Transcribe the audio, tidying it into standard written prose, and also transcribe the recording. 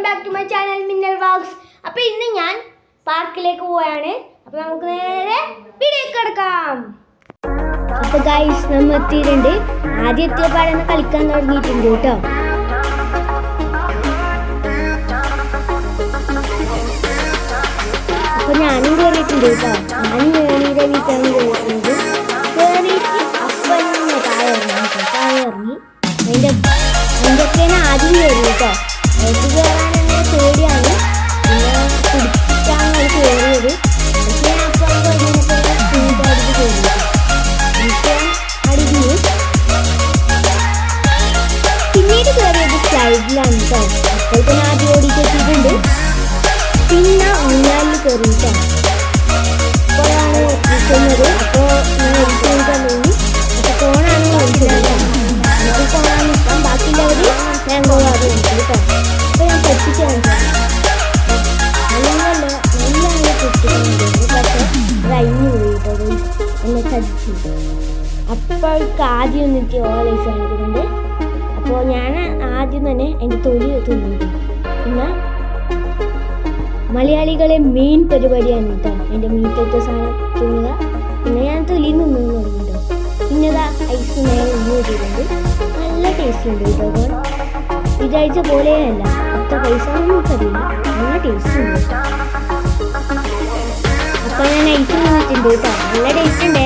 Welcome back to my channel Minnal vlogs. അപ്പോൾ ഇന്ന് ഞാൻ പാർക്കിലേക്ക് പോവാണ്. അപ്പോൾ നമുക്ക് നേരെ വീഡിയോക്ക് കിടക്കാം. അപ്പോൾ ഗൈസ് നമ്മൾ എത്തിയിട്ടുണ്ട്. ആദ്യം എത്തിയപാടെന്ന് കളിക്കാൻ തുടങ്ങിയിട്ടുണ്ട് കേട്ടോ. അപ്പോൾ ഞാനും കയറിയിട്ടുണ്ട് കേട്ടോ. ഞാനും വേണിയുടെ വീട്ടാണ് കയറിയിട്ടുണ്ട്. കയറിയിട്ട് അപ്പം താഴെ ഇറങ്ങി അതിൻ്റെയൊക്കെയാണ് ആദ്യം കയറി കേട്ടോ. എനിക്ക് കയറാൻ എന്നെ പേടിയാണ്, പിന്നെ പിടിച്ചിട്ടാണ് അത് കയറിയത്. പക്ഷേ ഞാൻ അപ്പം കഴിഞ്ഞപ്പോൾ സ്പീഡായിട്ട് കയറി. എനിക്ക് അടിഞ്ഞു. പിന്നീട് കയറിയത് സ്ലൈഡിലാണ് കേട്ടോ. അപ്പോൾ തന്നെ ആദ്യം ഓടിക്കെത്തിയിട്ടുണ്ട്. പിന്നെ ഊഞ്ഞാലിൽ കയറി കേട്ടോ. അപ്പോഴാണ് നിൽക്കുന്നത്. അപ്പോൾ ഞാൻ ഒരിക്കൽ തോന്നി. അപ്പോൾ ഫോണാണ് കളിച്ചത്. എനിക്ക് ഫോണാണ് നിൽക്കാം. ബാക്കിയുള്ളവർ ഞാൻ പോകാതെ നിൽക്കും കേട്ടോ. അപ്പോൾ ഞാൻ പഠിപ്പിച്ചു നല്ലതാണ് കുട്ടികളുണ്ട്. പക്ഷേ അത് അഴിഞ്ഞു പോയി കേട്ടോ. എന്നെ ചതിച്ചു. അപ്പോൾ ആദ്യം ഒന്നിട്ട് ഓളൈസ് കാണിക്കുന്നുണ്ട്. അപ്പോൾ ഞാൻ ആദ്യം തന്നെ എൻ്റെ തൊലി തിന്നുണ്ട്. പിന്നെ മലയാളികളെ മെയിൻ പരിപാടിയാണ് കേട്ടോ എൻ്റെ മീറ്റത്തെ സാധനം തിന്നുക. പിന്നെ ഞാൻ തൊലി നിന്ന് തുടങ്ങിട്ടോ. പിന്നെ ഇതാ ഐസ് നേരെ ഉള്ളു കിട്ടിയിട്ടുണ്ട്. നല്ല ടേസ്റ്റ് ഉണ്ട് കേട്ടോ. അപ്പോൾ വിചാരിച്ച പോലെയല്ല, അത്ര പൈസ ഒന്നും തരില്ല, നല്ല ടേസ്റ്റ് ഉണ്ട് കേട്ടോ. അപ്പോൾ ഞാൻ ഐസ് നിന്നിട്ടുണ്ട് കേട്ടോ. നല്ല ടേസ്റ്റ് ഉണ്ടേ.